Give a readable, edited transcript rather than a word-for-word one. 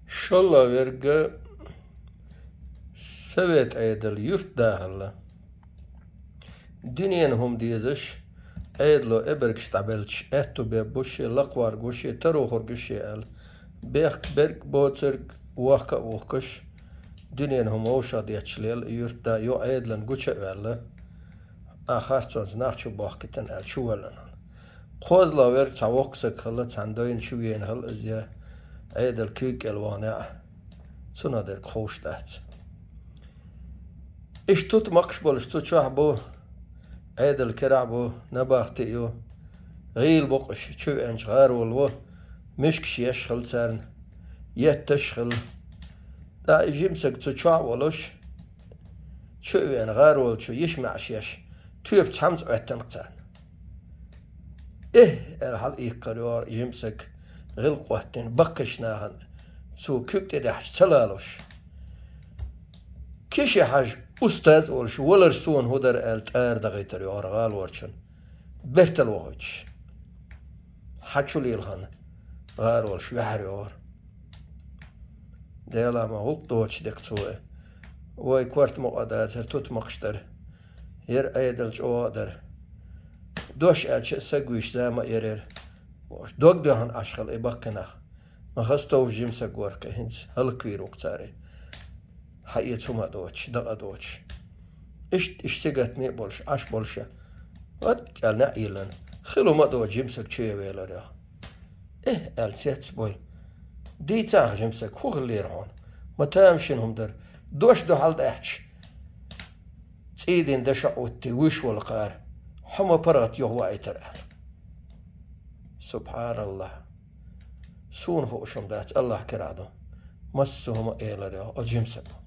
Şolla verge sevet aydıl yurt dağılla. Dünyanın hum diyezmiş. Aydlo eberkş tabelç. Ehtu be boşe lakvar goşe tarohor goşe el. Berk boçerk vahka uhkış. Dünyanın hum oşad yaçlel yurt da yo aydlan goçe ölle. Aharçons nahçu bahkiten el çuvalan. Qozla ver çavok sıkılı çandoyun çuviyen hal özya. Aydıl kük elvana. Suna der hoş dağıt. İş tutmakş boluş tuçah bu. Aydıl kira bu. Nabahtı yo. Gıyıl bokuş. Çöv enç gar olvu. Mişkş yeşhıl çarn. Yetteşhıl. Da jimsek tuçah boluş. Çöv en gar olçu. Yişmaş yeş. Tüyüp çamç ötten çarn. El hal iqarıyor jimsek. Gıl qahtin bakış nağın. Su kük dedeş çalaloş. Kişi haj ustaz olmuş, veler son hudar el tər dağıtır yorgal orçun. Bertel oğuç. Haçul ilhan. Gar olmuş, veriyor. Deyalama hulk doğuç dektuğu. Oy kvart muqadar, tutmakştar. Yer aydılç oğadar. Doş elçe sagüş zama yerer. Dog döhan aşkal ibakkanaq. Mahastov jimsa gorka hins. Halkvir uqtari. Hayet huma doç, dağa doç. İş sigat mi bolş, aş bolşa. Ad gelne ilan. Xiluma doç jimsak çeyeveler ya. Elsets bol. Di çağ jimsak kuğlir hon. Matamşin humdar. Doş dohal dağç. Çiğdin deşa otti wish wal qar. Huma parat yuhwa iter al. Subhanallah. Sun hoşum dağç Allah kirado. Massu huma eyler ya. O jimsak.